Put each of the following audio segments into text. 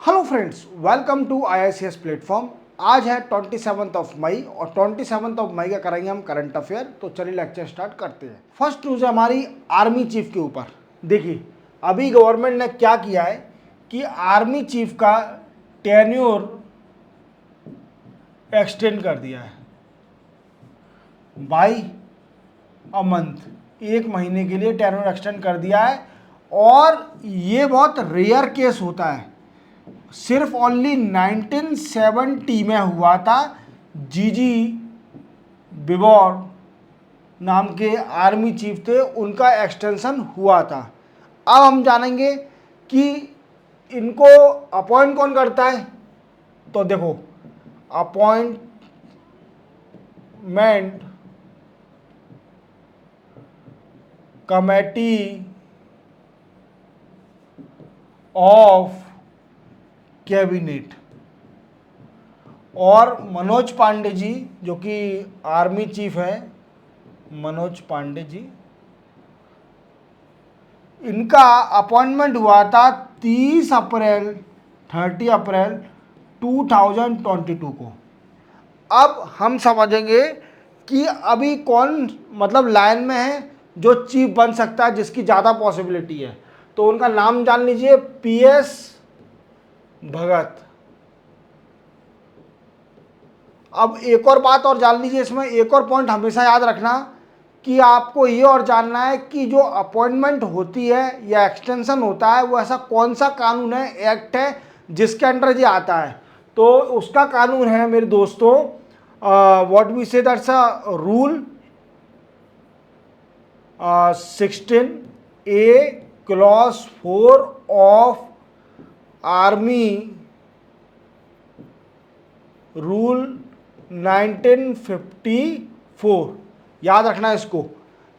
Hello friends, welcome to IICS platform. आज है 27 मई और 27 मई का करेंगे हम करंट अफेयर। तो चलिए लेक्चर स्टार्ट करते हैं। फर्स्ट न्यूज़ है हमारी आर्मी चीफ के ऊपर। देखिए, अभी गवर्नमेंट ने क्या किया है कि आर्मी चीफ का टेन्योर एक्सटेंड कर दिया है बाई अ मंथ, 1 महीने के लिए टेन्योर एक्सटेंड कर दिया है। और ये बहुत रेयर केस होता है, सिर्फ ओनली 1970 में हुआ था। जीजी बिबोर नाम के आर्मी चीफ थे, उनका एक्सटेंशन हुआ था। अब हम जानेंगे कि इनको अपॉइंट कौन करता है। तो देखो, अपॉइंटमेंट कमेटी ऑफ कैबिनेट, और मनोज पांडे जी जो कि आर्मी चीफ है, मनोज पांडे जी, इनका अपॉइंटमेंट हुआ था 30 अप्रैल 2022 को। अब हम समझेंगे कि अभी कौन मतलब लाइन में है जो चीफ बन सकता है, जिसकी ज़्यादा पॉसिबिलिटी है। तो उनका नाम जान लीजिए, PS भगत। अब एक और बात और जान लीजिए, इसमें एक और पॉइंट हमेशा याद रखना कि आपको ये और जानना है कि जो अपॉइंटमेंट होती है या एक्सटेंशन होता है, वो ऐसा कौन सा कानून है, एक्ट है, जिसके अंडर ये आता है। तो उसका कानून है मेरे दोस्तों, व्हाट वी से that's a rule 16A clause 4 of army rule 1954। याद रखना इसको।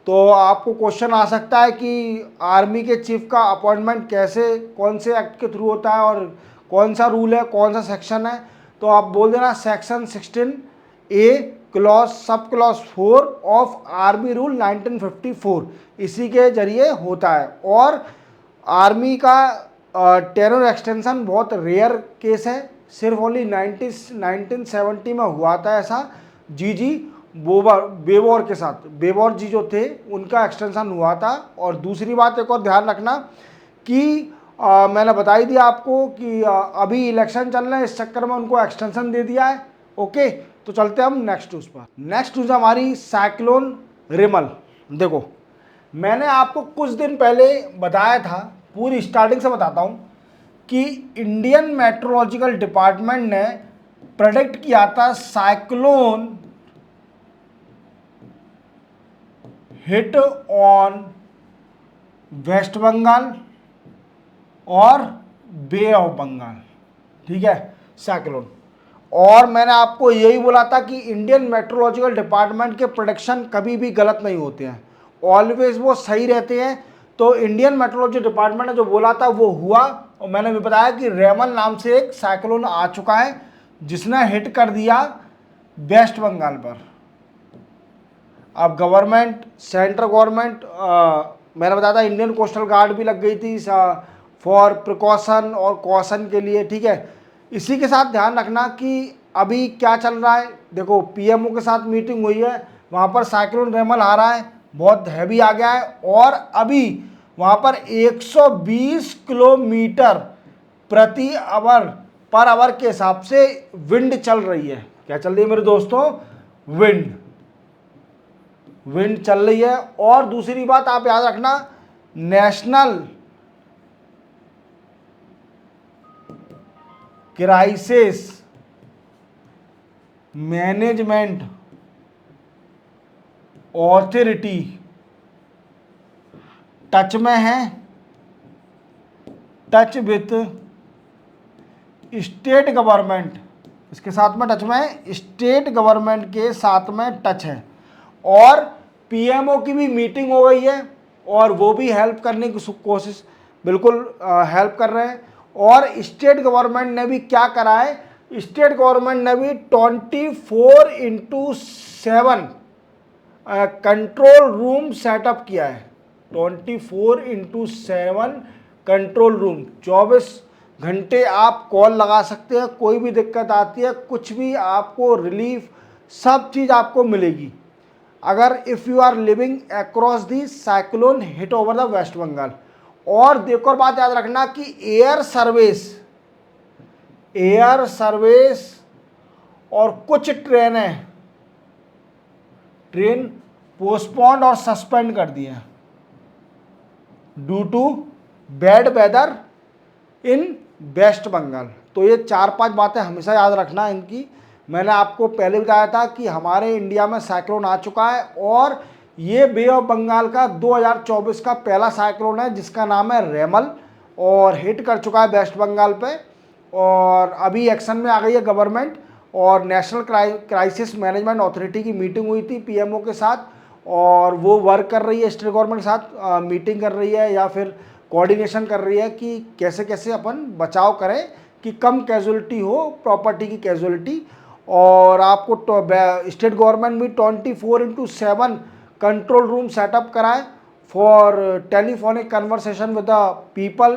तो आपको क्वेश्चन आ सकता है कि आर्मी के चीफ का अपॉइंटमेंट कैसे, कौन से एक्ट के थ्रू होता है और कौन सा रूल है, कौन सा सेक्शन है। तो आप बोल देना section 16A clause sub clause 4 of army rule 1954, इसी के जरिए होता है। और आर्मी का टेरर एक्सटेंशन बहुत रेयर केस है, सिर्फ ओनली 1970 में हुआ था ऐसा, जीजी बेबोर के साथ। बेबोर जी जो थे, उनका एक्सटेंशन हुआ था। और दूसरी बात एक और ध्यान रखना कि मैंने बता ही दिया आपको कि अभी इलेक्शन चल रहे हैं, इस चक्कर में उनको एक्सटेंशन दे दिया है। ओके, तो चलते हैं हम नेक्स्ट न्यूज़ पर। नेक्स्ट न्यूज़ हमारी साइक्लोन रिमल। देखो, मैंने आपको कुछ दिन पहले बताया था, पूरी स्टार्टिंग से बताता हूँ, कि इंडियन मेट्रोलॉजिकल डिपार्टमेंट ने प्रेडिक्ट किया था cyclone hit on West Bengal और बे ऑफ बंगाल। ठीक है, साइक्लोन। और मैंने आपको यही बोला था कि इंडियन मेट्रोलॉजिकल डिपार्टमेंट के प्रेडिक्शन कभी भी गलत नहीं होते हैं, ऑलवेज वो सही रहते हैं। तो इंडियन मेट्रोलॉजी डिपार्टमेंट ने जो बोला था वो हुआ। और मैंने भी बताया कि रेमल नाम से एक साइक्लोन आ चुका है, जिसने हिट कर दिया वेस्ट बंगाल पर। अब गवर्नमेंट, सेंट्रल गवर्नमेंट, मैंने बताया था इंडियन कोस्टल गार्ड भी लग गई थी फॉर प्रिकॉशन और कॉशन के लिए। ठीक है, इसी के साथ ध्यान रखना कि अभी क्या चल रहा है। देखो, PMO के साथ मीटिंग हुई है, वहाँ पर साइक्लोन रेमल आ रहा है, बहुत हैवी आ गया है। और अभी वहाँ पर 120 किलोमीटर प्रति आवर पर आवर के हिसाब से विंड चल रही है। क्या चल रही है मेरे दोस्तों? विंड चल रही है। और दूसरी बात आप याद रखना, national crisis management authority touch में है, टच विथ स्टेट गवर्नमेंट, इसके साथ में टच में है, स्टेट गवर्नमेंट के साथ में टच है। और PMO की भी मीटिंग हो गई है, और वो भी हेल्प करने की कोशिश, बिल्कुल हेल्प कर रहे हैं। और स्टेट गवर्नमेंट ने भी क्या करा है, स्टेट गवर्नमेंट ने भी 24x7 कंट्रोल रूम सेटअप किया है। 24x7 कंट्रोल रूम, 24 घंटे आप कॉल लगा सकते हैं, कोई भी दिक्कत आती है, कुछ भी आपको रिलीफ, सब चीज़ आपको मिलेगी अगर if you are living across the cyclone hit over the West Bengal. और देखो और बात याद रखना कि एयर सर्विस और कुछ ट्रेन पोस्टपोन्ड और सस्पेंड कर दिए due to bad weather in West Bengal. तो ये 4-5 बातें हमेशा याद रखना इनकी। मैंने आपको पहले बताया था कि हमारे इंडिया में साइक्लोन आ चुका है और ये बे ऑफ बंगाल का 2024 का पहला साइक्लोन है जिसका नाम है रेमल, और हिट कर चुका है वेस्ट बंगाल पे। और अभी एक्शन में आ गई है गवर्नमेंट, और नेशनल क्राइसिस मैनेजमेंट अथॉरिटी की मीटिंग हुई थी पीएमओ के साथ, और वो वर्क कर रही है स्टेट गवर्नमेंट के साथ, मीटिंग कर रही है या फिर कोऑर्डिनेशन कर रही है कि कैसे कैसे अपन बचाव करें कि कम कैजुअलिटी हो, प्रॉपर्टी की कैजुअलिटी। और आपको स्टेट गवर्नमेंट भी 24/7 कंट्रोल रूम सेटअप कराए for telephonic conversation with the people.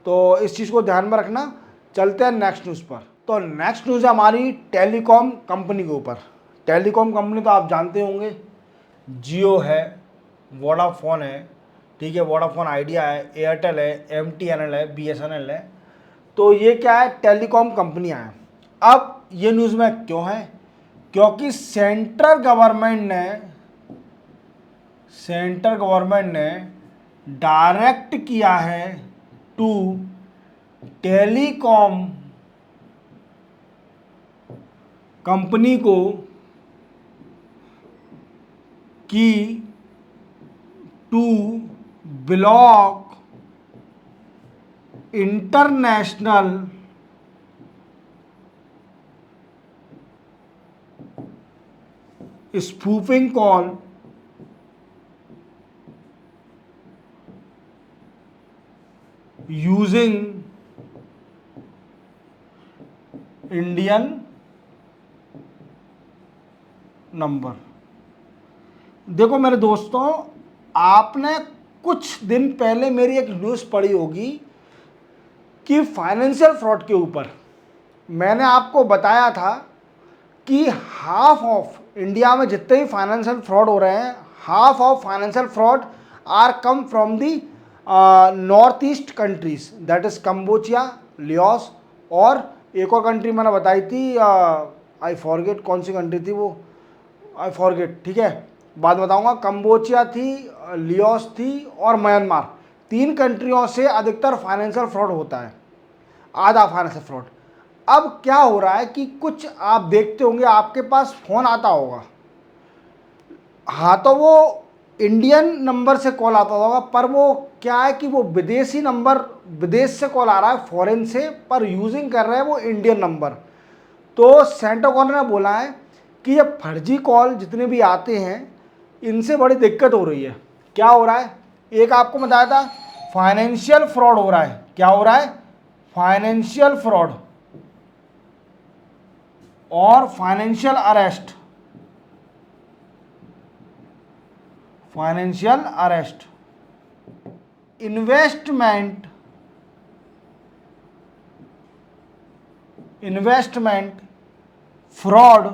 तो इस चीज़ को ध्यान में रखना। चलते हैं नेक्स्ट न्यूज़ पर। तो नेक्स्ट न्यूज़ है हमारी टेलीकॉम कंपनी के ऊपर। टेलीकॉम कंपनी तो आप जानते होंगे, जियो है, वोडाफोन है, ठीक है, वोडाफोन आइडिया है, एयरटेल है, एमटीएनएल है, बीएसएनएल है। तो ये क्या है, टेलीकॉम कंपनियां हैं। अब ये न्यूज़ में क्यों है, क्योंकि सेंट्रल गवर्नमेंट ने डायरेक्ट किया है टू टेलीकॉम कंपनी को कि to block international spoofing call using Indian number. देखो मेरे दोस्तों, आपने कुछ दिन पहले मेरी एक न्यूज़ पढ़ी होगी कि फाइनेंशियल फ्रॉड के ऊपर मैंने आपको बताया था कि हाफ ऑफ इंडिया में जितने भी फाइनेंशियल फ्रॉड हो रहे हैं, half of financial fraud are come from the north east countries, that is Cambodia, Laos, और एक और कंट्री मैंने बताई थी, आई फॉरगेट कौन सी कंट्री थी वो, आई फॉरगेट, ठीक है, बाद बताऊंगा। कंबोचिया थी, लियोस थी और म्यांमार, 3 कंट्रियों से अधिकतर फाइनेंशियल फ्रॉड होता है, आधा फाइनेंशियल फ्रॉड। अब क्या हो रहा है कि कुछ आप देखते होंगे, आपके पास फ़ोन आता होगा, हाँ तो वो इंडियन नंबर से कॉल आता होगा, पर वो क्या है कि वो विदेशी नंबर, विदेश से कॉल आ रहा है, फॉरेन से, पर यूजिंग कर रहे हैं वो इंडियन नंबर। तो सेंट्रल गवर्नमेंट ने बोला है कि ये फर्जी कॉल जितने भी आते हैं इनसे बड़ी दिक्कत हो रही है। क्या हो रहा है, एक आपको बताया था फाइनेंशियल फ्रॉड हो रहा है। क्या हो रहा है, फाइनेंशियल फ्रॉड और फाइनेंशियल अरेस्ट, इन्वेस्टमेंट फ्रॉड।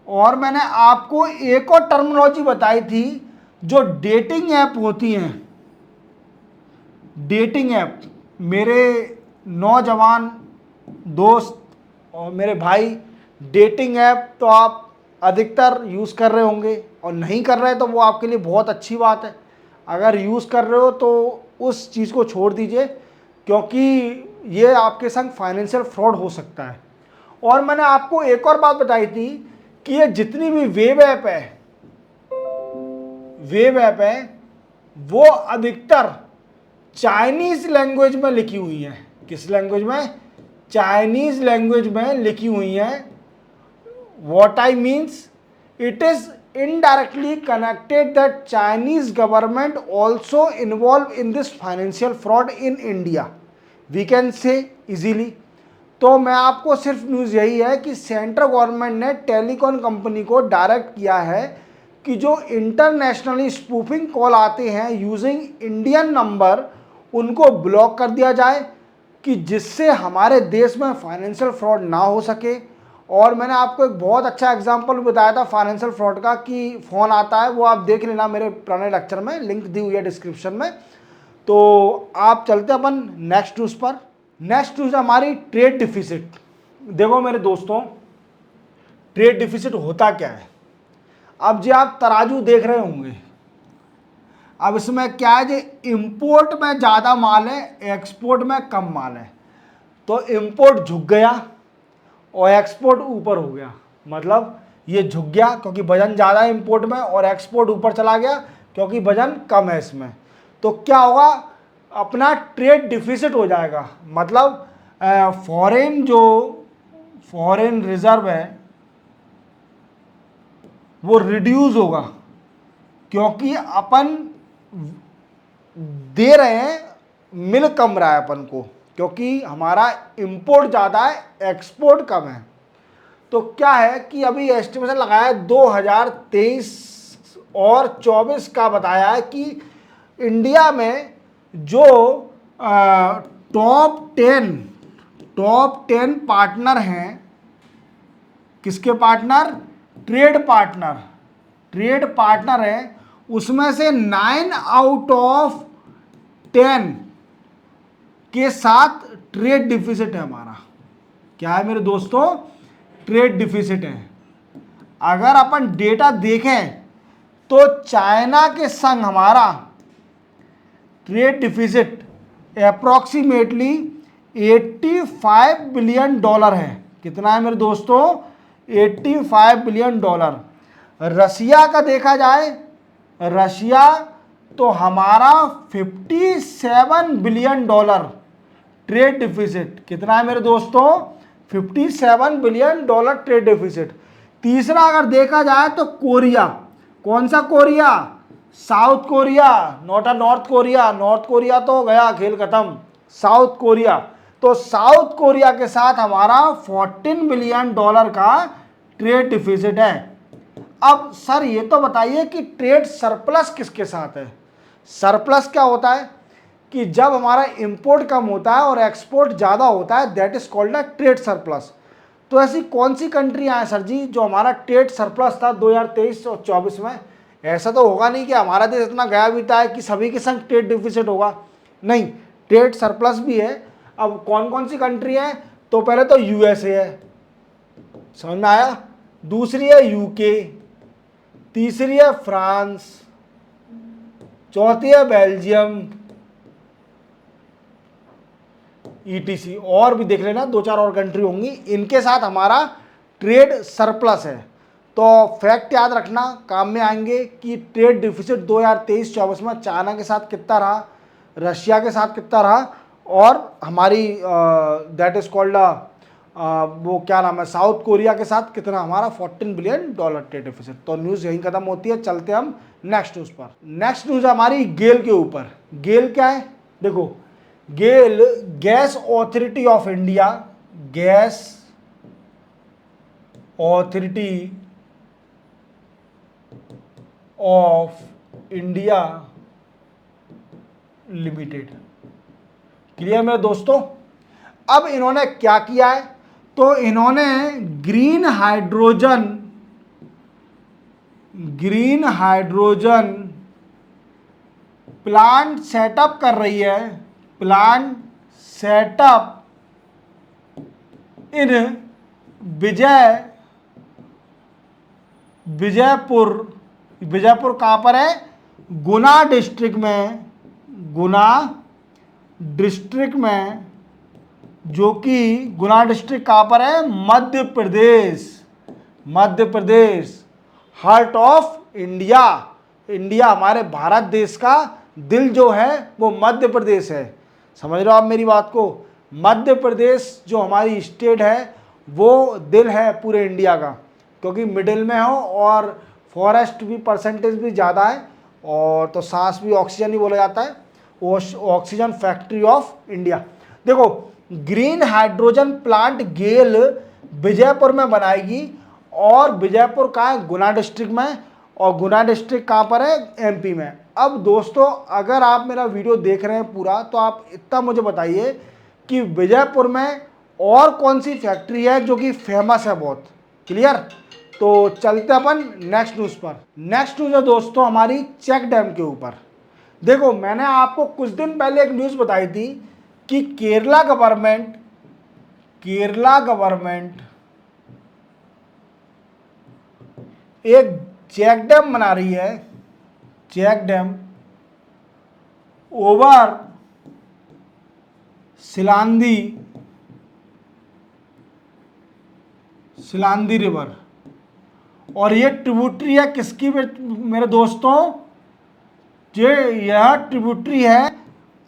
और मैंने आपको एक और टर्मिनोलॉजी बताई थी, जो डेटिंग ऐप होती हैं, डेटिंग ऐप, मेरे नौजवान दोस्त और मेरे भाई, डेटिंग ऐप तो आप अधिकतर यूज़ कर रहे होंगे, और नहीं कर रहे तो वो आपके लिए बहुत अच्छी बात है। अगर यूज़ कर रहे हो तो उस चीज़ को छोड़ दीजिए, क्योंकि ये आपके संग फाइनेंशियल फ्रॉड हो सकता है। और मैंने आपको एक और बात बताई थी कि ये जितनी भी वेब ऐप है वो अधिकतर चाइनीज़ लैंग्वेज में लिखी हुई है। किस लैंग्वेज में, चाइनीज़ लैंग्वेज में लिखी हुई है। What I means, it is indirectly connected that Chinese government also involved in this financial fraud in India, we can say easily। तो मैं आपको सिर्फ न्यूज़ यही है कि सेंट्रल गवर्नमेंट ने टेलीकॉम कंपनी को डायरेक्ट किया है कि जो इंटरनेशनली स्पूफिंग कॉल आते हैं यूजिंग इंडियन नंबर, उनको ब्लॉक कर दिया जाए। कि जिससे हमारे देश में फाइनेंशियल फ्रॉड ना हो सके। और मैंने आपको एक बहुत अच्छा एग्जांपल बताया था फाइनेंशियल फ्रॉड का कि फ़ोन आता है, वो आप देख लेना मेरे पुराने लेक्चर में, लिंक दी हुई है डिस्क्रिप्शन में। तो आप चलते अपन नेक्स्ट न्यूज़ पर। नेक्स्ट न्यूज़ हमारी ट्रेड डिफिसिट। देखो मेरे दोस्तों, ट्रेड डिफिसिट होता क्या है। अब जो आप तराजू देख रहे होंगे, अब इसमें क्या है, जो इंपोर्ट में ज़्यादा माल है, एक्सपोर्ट में कम माल है। तो इंपोर्ट झुक गया और एक्सपोर्ट ऊपर हो गया, मतलब ये झुक गया क्योंकि वजन ज़्यादा है इंपोर्ट में, और एक्सपोर्ट ऊपर चला गया क्योंकि वजन कम है इसमें। तो क्या होगा, अपना ट्रेड डिफिसिट हो जाएगा, मतलब फॉरेन रिजर्व है वो रिड्यूस होगा, क्योंकि अपन दे रहे हैं, मिल कम रहा है अपन को, क्योंकि हमारा इंपोर्ट ज़्यादा है, एक्सपोर्ट कम है। तो क्या है कि अभी एस्टिमेशन लगाया है 2023 और 24 का, बताया है कि इंडिया में जो टॉप 10 पार्टनर हैं, किसके पार्टनर, ट्रेड पार्टनर है, उसमें से 9 आउट ऑफ 10 के साथ ट्रेड डिफिसिट है हमारा। क्या है मेरे दोस्तों, ट्रेड डिफिसिट है। अगर अपन डेटा देखें तो चाइना के संग हमारा ट्रेड डिफिसिट अप्रॉक्सीमेटली $85 बिलियन है। कितना है मेरे दोस्तों, $85 बिलियन। रशिया का देखा जाए, रशिया तो हमारा $57 बिलियन ट्रेड डिफिसिट। कितना है मेरे दोस्तों, $57 बिलियन ट्रेड डिफिसिट। तीसरा अगर देखा जाए तो कोरिया, कौन सा Korea, south Korea, north Korea, north Korea तो गया, खेल खत्म, साउथ कोरिया। तो साउथ कोरिया के साथ हमारा $14 बिलियन का ट्रेड डिफिसिट है। अब सर ये तो बताइए कि ट्रेड सरप्लस किसके साथ है। सरप्लस क्या होता है कि जब हमारा इंपोर्ट कम होता है और एक्सपोर्ट ज़्यादा होता है, that is called a trade surplus. तो ऐसी कौन सी कंट्रियां हैं सर जी जो हमारा ट्रेड सरप्लस था 2023 और 24 में। ऐसा तो होगा नहीं कि हमारा देश इतना गया बीता है कि सभी के संग ट्रेड डिफिसिट होगा, नहीं, ट्रेड सरप्लस भी है। अब कौन कौन सी कंट्री है, तो पहले तो यूएसए है, समझ में आया, दूसरी है यूके, तीसरी है फ्रांस, चौथी है बेल्जियम, ईटीसी, और भी देख लेना 2-4 और कंट्री होंगी, इनके साथ हमारा ट्रेड सरप्लस है। तो फैक्ट याद रखना, काम में आएंगे कि ट्रेड डिफिसिट 2023-24 में चाइना के साथ कितना रहा, रशिया के साथ कितना रहा, और हमारी दैट इज कॉल्ड वो क्या नाम है, साउथ कोरिया के साथ कितना हमारा $14 बिलियन ट्रेड डिफिसिट। तो न्यूज़ यहीं खत्म होती है, चलते हम नेक्स्ट न्यूज़ पर। नेक्स्ट न्यूज़ हमारी गेल के ऊपर। गेल क्या है, देखो, GAIL gas authority of India, gas authority of India limited. Clear मेरे दोस्तों। अब इन्होंने क्या किया है, तो इन्होंने ग्रीन हाइड्रोजन प्लांट सेटअप कर रही है, प्लांट सेटअप इन विजयपुर कहाँ पर है, गुना डिस्ट्रिक्ट में, जो कि गुना डिस्ट्रिक्ट कहाँ पर है, Madhya Pradesh, heart of India. India हमारे भारत देश का दिल जो है वो मध्य प्रदेश है, समझ रहे हो आप मेरी बात को। मध्य प्रदेश जो हमारी स्टेट है वो दिल है पूरे इंडिया का, क्योंकि मिडिल में हो और फॉरेस्ट भी परसेंटेज भी ज़्यादा है, और तो सांस भी ऑक्सीजन ही बोला जाता है, वो ऑक्सीजन फैक्ट्री ऑफ इंडिया। देखो, ग्रीन हाइड्रोजन प्लांट गेल विजयपुर में बनाएगी, और विजयपुर कहाँ है, गुना डिस्ट्रिक्ट में, और गुना डिस्ट्रिक्ट कहाँ पर है, एमपी में। अब दोस्तों अगर आप मेरा वीडियो देख रहे हैं पूरा, तो आप इतना मुझे बताइए कि विजयपुर में और कौन सी फैक्ट्री है जो कि फेमस है बहुत। क्लियर। तो चलते अपन नेक्स्ट न्यूज़ पर। नेक्स्ट न्यूज़ है दोस्तों हमारी चेक डैम के ऊपर। देखो मैंने आपको कुछ दिन पहले एक न्यूज़ बताई थी कि केरला गवर्नमेंट एक चेक डैम बना रही है, चेक डैम ओवर सिलांदी रिवर। और ये ट्रिब्यूटरी है किसकी मेरे दोस्तों? यह ट्रिब्यूटरी है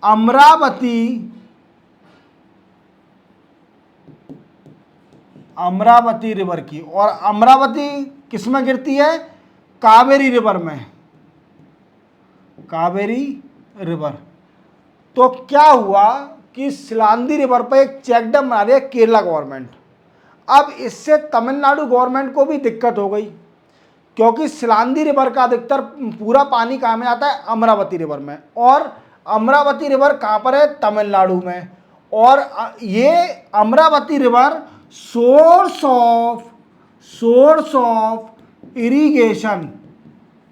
अमरावती रिवर की। और अमरावती किस में गिरती है? कावेरी रिवर में, कावेरी रिवर। तो क्या हुआ कि सिलांदी रिवर पर एक चेक डैम बना रही है केरला गवर्नमेंट। अब इससे तमिलनाडु गवर्नमेंट को भी दिक्कत हो गई, क्योंकि सिलांदी रिवर का अधिकतर पूरा पानी कहाँ में आता है? अमरावती रिवर में। और अमरावती रिवर कहाँ पर है? तमिलनाडु में। और ये Amravati river source of irrigation,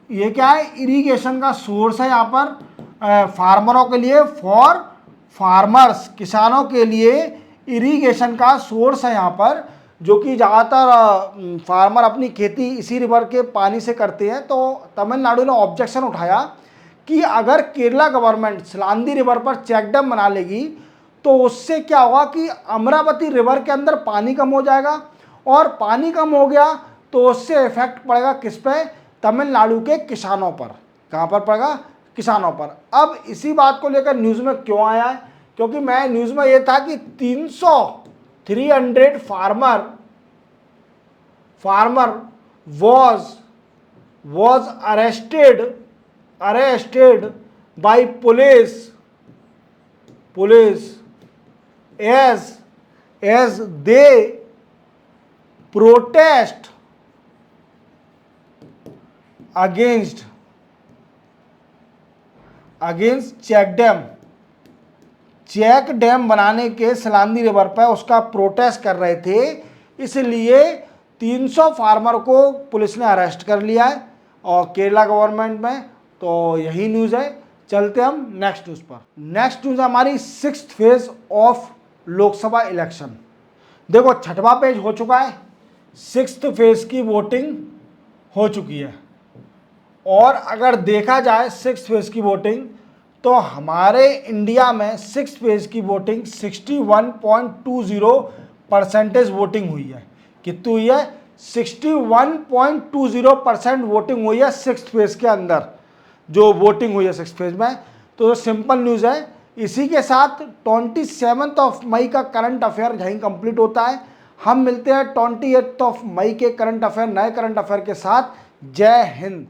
ये क्या है? इरिगेशन का सोर्स है यहाँ पर फार्मरों के लिए, फॉर फार्मर्स, किसानों के लिए इरिगेशन का सोर्स है यहाँ पर, जो कि ज़्यादातर फार्मर अपनी खेती इसी रिवर के पानी से करते हैं। तो तमिलनाडु ने ऑब्जेक्शन उठाया कि अगर केरला गवर्नमेंट सिलांदी रिवर पर चेक डैम बना लेगी तो उससे क्या होगा कि अमरावती रिवर के अंदर पानी कम हो जाएगा, और पानी कम हो गया तो उससे इफेक्ट पड़ेगा किस पे? तमिलनाडु के किसानों पर। कहाँ पर पड़ेगा? किसानों पर। अब इसी बात को लेकर न्यूज़ में क्यों आया है? क्योंकि मैं न्यूज़ में ये था कि 300 farmer was arrested by police as they protest against check dam बनाने के सिलांदी रिवर पर उसका प्रोटेस्ट कर रहे थे, इसलिए 300 फार्मर को पुलिस ने अरेस्ट कर लिया है और केरला गवर्नमेंट में। तो यही न्यूज़ है। चलते हम नेक्स्ट न्यूज़ पर। नेक्स्ट न्यूज़ हमारी 6th phase of Lok Sabha election. देखो 6वां पेज हो चुका है, 6th फेज की वोटिंग हो चुकी है। और अगर देखा जाए 6th फेज की वोटिंग, तो हमारे इंडिया में 6th फेज की वोटिंग 61.20% वोटिंग हुई है। कितनी हुई है? 61.20% वोटिंग हुई है 6th फेज के अंदर, जो वोटिंग हुई है 6th फेज में। तो सिंपल न्यूज़ है। इसी के साथ 27 मई का करंट अफेयर यहीं कंप्लीट होता है। हम मिलते हैं 28 मई के करंट अफेयर, नए करंट अफेयर के साथ। जय हिंद।